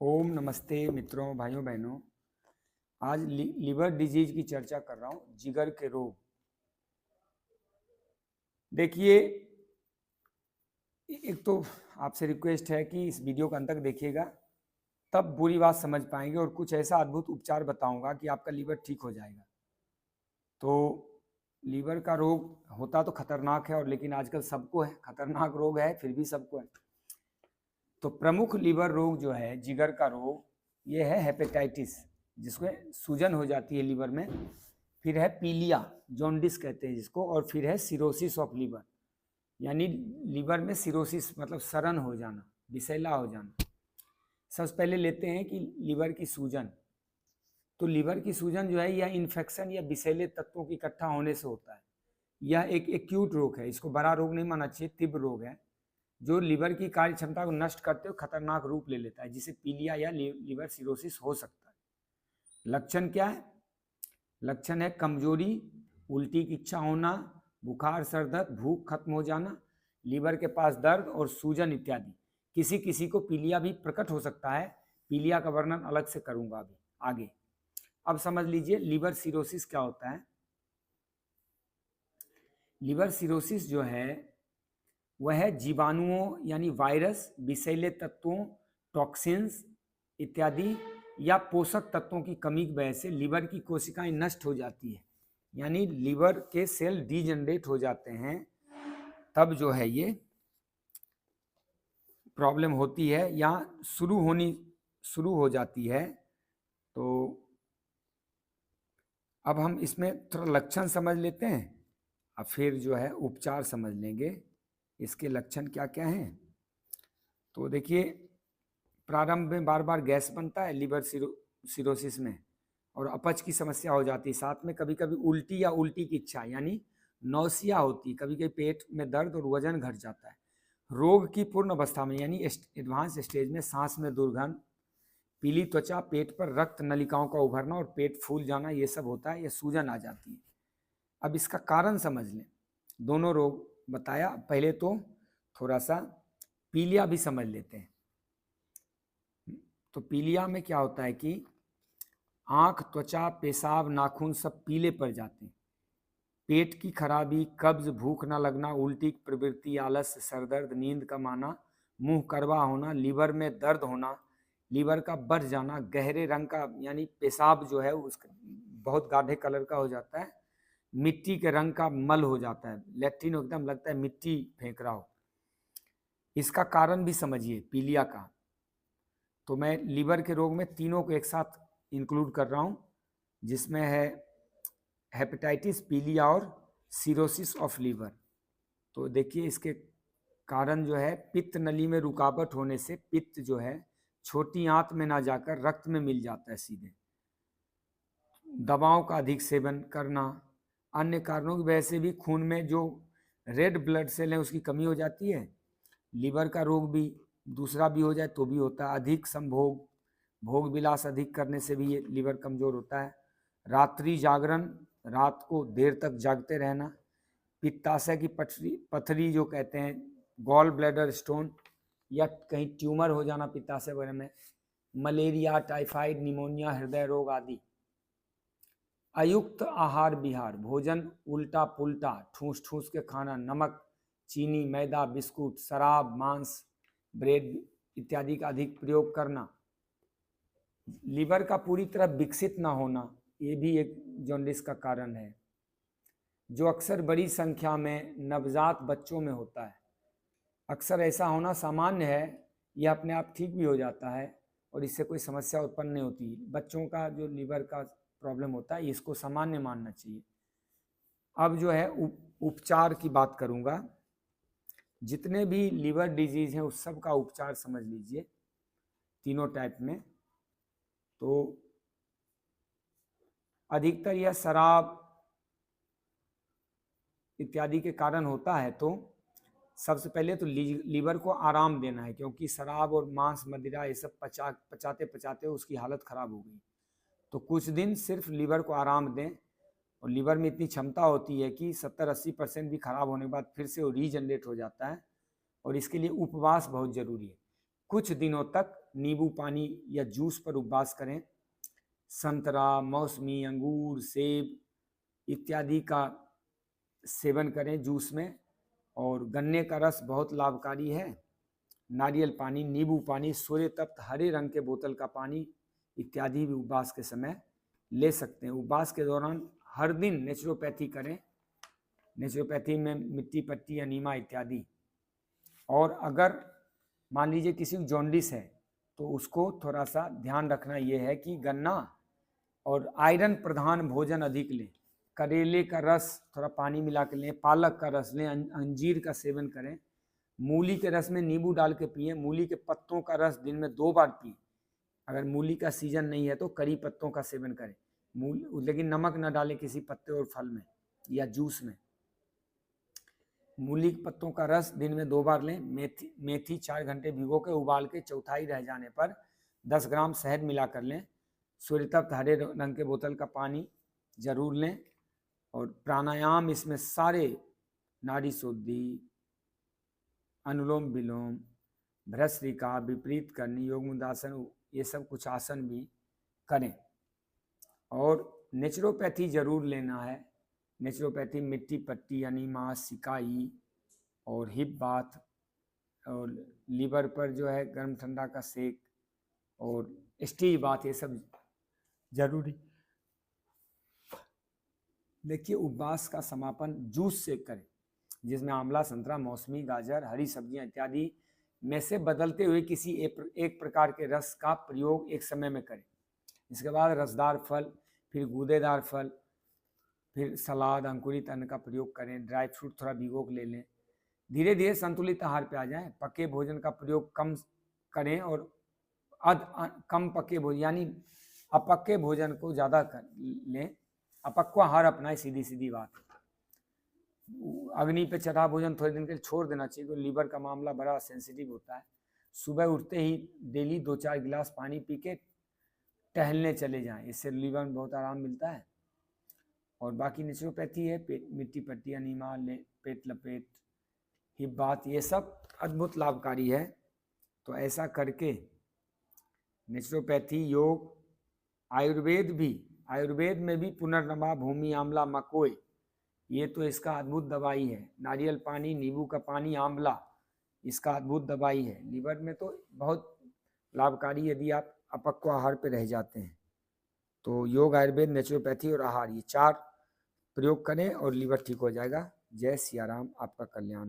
ओम नमस्ते मित्रों, भाइयों बहनों। आज लीवर डिजीज की चर्चा कर रहा हूँ, जिगर के रोग। देखिए, एक तो आपसे रिक्वेस्ट है कि इस वीडियो को अंत तक देखिएगा, तब बुरी बात समझ पाएंगे और कुछ ऐसा अद्भुत उपचार बताऊंगा कि आपका लीवर ठीक हो जाएगा। तो लीवर का रोग होता तो खतरनाक है, और लेकिन आजकल सबको है, खतरनाक रोग है फिर भी सबको है। तो प्रमुख लीवर रोग जो है, जिगर का रोग, ये है हेपेटाइटिस, जिसमें सूजन हो जाती है लीवर में। फिर है पीलिया, जॉन्डिस कहते हैं जिसको। और फिर है सिरोसिस ऑफ लीवर, यानी लीवर में सिरोसिस मतलब सड़न हो जाना, विषैला हो जाना। सबसे पहले लेते हैं कि लीवर की सूजन। तो लीवर की सूजन जो है, यह इन्फेक्शन या विषैले तत्वों के इकट्ठा होने से होता है। यह एक एक्यूट रोग है, इसको बड़ा रोग नहीं मानना चाहिए, तीव्र रोग है जो लीवर की कार्य क्षमता को नष्ट करते हुए खतरनाक रूप ले लेता है, जिसे पीलिया या लीवर सिरोसिस हो सकता है। लक्षण क्या है? लक्षण है कमजोरी, उल्टी की इच्छा होना, बुखार, सर दर्द, भूख खत्म हो जाना, लीवर के पास दर्द और सूजन इत्यादि। किसी किसी को पीलिया भी प्रकट हो सकता है। पीलिया का वर्णन अलग से करूंगा अभी आगे। अब समझ लीजिए लीवर सिरोसिस क्या होता है। लीवर सिरोसिस जो है वह जीवाणुओं यानी वायरस, विषैले तत्वों, टॉक्सिन्स इत्यादि या पोषक तत्वों की कमी की वजह से लीवर की कोशिकाएं नष्ट हो जाती है, यानी लीवर के सेल डीजनरेट हो जाते हैं। तब जो है ये प्रॉब्लम होती है या शुरू हो जाती है। तो अब हम इसमें थोड़ा लक्षण समझ लेते हैं, अब फिर जो है उपचार समझ लेंगे इसके लक्षण क्या क्या हैं। तो देखिए, प्रारंभ में बार बार गैस बनता है लीवर सिरोसिस में, और अपच की समस्या हो जाती है। साथ में कभी कभी उल्टी या उल्टी की इच्छा यानी नौसिया होती, कभी कभी पेट में दर्द और वजन घट जाता है। रोग की पूर्ण अवस्था में यानी एडवांस स्टेज में सांस में दुर्गंध, पीली त्वचा, पेट पर रक्त नलिकाओं का उभरना और पेट फूल जाना, ये सब होता है, ये सूजन आ जाती है। अब इसका कारण समझ लें। दोनों रोग बताया, पहले तो थोड़ा सा पीलिया भी समझ लेते हैं। तो पीलिया में क्या होता है कि आंख, त्वचा, पेशाब, नाखून सब पीले पड़ जाते हैं। पेट की खराबी, कब्ज, भूख न लगना, उल्टी की प्रवृत्ति, आलस्य, सरदर्द, नींद कम आना, मुंह करवा होना, लीवर में दर्द होना, लीवर का बढ़ जाना, गहरे रंग का यानी पेशाब जो है उसका बहुत गाढ़े कलर का हो जाता है, मिट्टी के रंग का मल हो जाता है, लैट्रिन एकदम लगता है मिट्टी फेंक रहा हो। इसका कारण भी समझिए पीलिया का। तो मैं लीवर के रोग में तीनों को एक साथ इंक्लूड कर रहा हूँ, जिसमें है हेपेटाइटिस, पीलिया और सिरोसिस ऑफ लीवर। तो देखिए, इसके कारण जो है पित्त नली में रुकावट होने से पित्त जो है छोटी आंत में ना जाकर रक्त में मिल जाता है सीधे। दवाओं का अधिक सेवन करना, अन्य कारणों की वजह से भी खून में जो रेड ब्लड सेल है उसकी कमी हो जाती है। लीवर का रोग भी दूसरा भी हो जाए तो भी होता है। अधिक संभोग, भोग विलास अधिक करने से भी ये लीवर कमजोर होता है। रात्रि जागरण, रात को देर तक जागते रहना, पित्ताशय की पथरी जो कहते हैं, गॉल ब्लैडर स्टोन या कहीं ट्यूमर हो जाना पित्ताशय वगैरह में, मलेरिया, टाइफाइड, निमोनिया, हृदय रोग आदि। अयुक्त आहार विहार, भोजन उल्टा पुल्टा, ठूस ठूस के खाना, नमक, चीनी, मैदा, बिस्कुट, शराब, मांस, ब्रेड इत्यादि का अधिक प्रयोग करना, लीवर का पूरी तरह विकसित ना होना, ये भी एक जॉन्डिस का कारण है, जो अक्सर बड़ी संख्या में नवजात बच्चों में होता है। अक्सर ऐसा होना सामान्य है, यह अपने आप ठीक भी हो जाता है और इससे कोई समस्या उत्पन्न नहीं होती। बच्चों का जो लीवर का प्रॉब्लम होता है इसको सामान्य मानना चाहिए। अब जो है उपचार की बात करूंगा। जितने भी लीवर डिजीज हैं उस सब का उपचार समझ लीजिए तीनों टाइप में। तो अधिकतर यह शराब इत्यादि के कारण होता है। तो सबसे पहले तो लीवर को आराम देना है, क्योंकि शराब और मांस, मदिरा ये सब पचाते पचाते उसकी हालत खराब हो गई। तो कुछ दिन सिर्फ लीवर को आराम दें, और लीवर में इतनी क्षमता होती है कि 70-80% भी खराब होने के बाद फिर से वो रीजनरेट हो जाता है, और इसके लिए उपवास बहुत जरूरी है। कुछ दिनों तक नींबू पानी या जूस पर उपवास करें। संतरा, मौसमी, अंगूर, सेब इत्यादि का सेवन करें जूस में। और गन्ने का रस बहुत लाभकारी है। नारियल पानी, नींबू पानी, सूर्य तप्त हरे रंग के बोतल का पानी इत्यादि भी उपवास के समय ले सकते हैं। उपवास के दौरान हर दिन नेचुरोपैथी करें। नेचुरोपैथी में मिट्टी पट्टी, अनीमा इत्यादि। और अगर मान लीजिए किसी को जॉन्डिस है तो उसको थोड़ा सा ध्यान रखना ये है कि गन्ना और आयरन प्रधान भोजन अधिक लें। करेले का रस थोड़ा पानी मिला के लें, पालक का रस लें, अंजीर का सेवन करें, मूली के रस में नींबू डाल के पिएं, मूली के पत्तों का रस दिन में 2 बार पिएं। अगर मूली का सीजन नहीं है तो करी पत्तों का सेवन करें, लेकिन नमक न डालें किसी पत्ते और फल में या जूस में। मूली के पत्तों का रस दिन में 2 बार लें। मेथी 4 घंटे भिगो के उबाल के चौथाई रह जाने पर 10 ग्राम शहद मिला कर लें। सूर्य तप्त हरे रंग के बोतल का पानी जरूर लें। और प्राणायाम इसमें सारे नाड़ी शुद्धि, अनुलोम विलोम, भ्रसरिका, विपरीत करनी, योग मुद्रासन, ये सब कुछ आसन भी करें। और नेचुरोपैथी जरूर लेना है। नेचुरोपैथी मिट्टी पट्टी, अनीमा, सिकाई और हिप बाथ और लीवर पर जो है गर्म ठंडा का सेक और स्टील बाथ, ये सब जरूरी। देखिए, उपवास का समापन जूस से करें जिसमें आंवला, संतरा, मौसमी, गाजर, हरी सब्जियां इत्यादि में से बदलते हुए किसी एक प्रकार के रस का प्रयोग एक समय में करें। इसके बाद रसदार फल, फिर गूदेदार फल, फिर सलाद, अंकुरित अन्न का प्रयोग करें। ड्राई फ्रूट थोड़ा भिगो के ले लें। धीरे धीरे संतुलित आहार पे आ जाएं। पके भोजन का प्रयोग कम करें और कम पके भोजन यानी अपक्के भोजन को ज़्यादा कर लें। अपक्व आहार अपनाएं, सीधी सीधी बात। अग्नि पे चढ़ा भोजन थोड़े दिन के लिए छोड़ देना चाहिए क्योंकि लीवर का मामला बड़ा सेंसिटिव होता है। सुबह उठते ही डेली 2-4 गिलास पानी पी के टहलने चले जाएं, इससे लीवर में बहुत आराम मिलता है। और बाकी नेचुरोपैथी है, मिट्टी पट्टी, अनीमा, पेट लपेट, हिप बात, ये सब अद्भुत लाभकारी है। तो ऐसा करके नेचुरोपैथी, योग, आयुर्वेद में भी पुनर्नमा, भूमि, आंवला, मकोई, ये तो इसका अद्भुत दवाई है। नारियल पानी, नींबू का पानी, आंवला, इसका अद्भुत दवाई है। लीवर में तो बहुत लाभकारी यदि आप अपक्व आहार पे रह जाते हैं। तो योग, आयुर्वेद, नेचुरोपैथी और आहार, ये 4 प्रयोग करें और लीवर ठीक हो जाएगा। जय सिया राम, आपका कल्याण।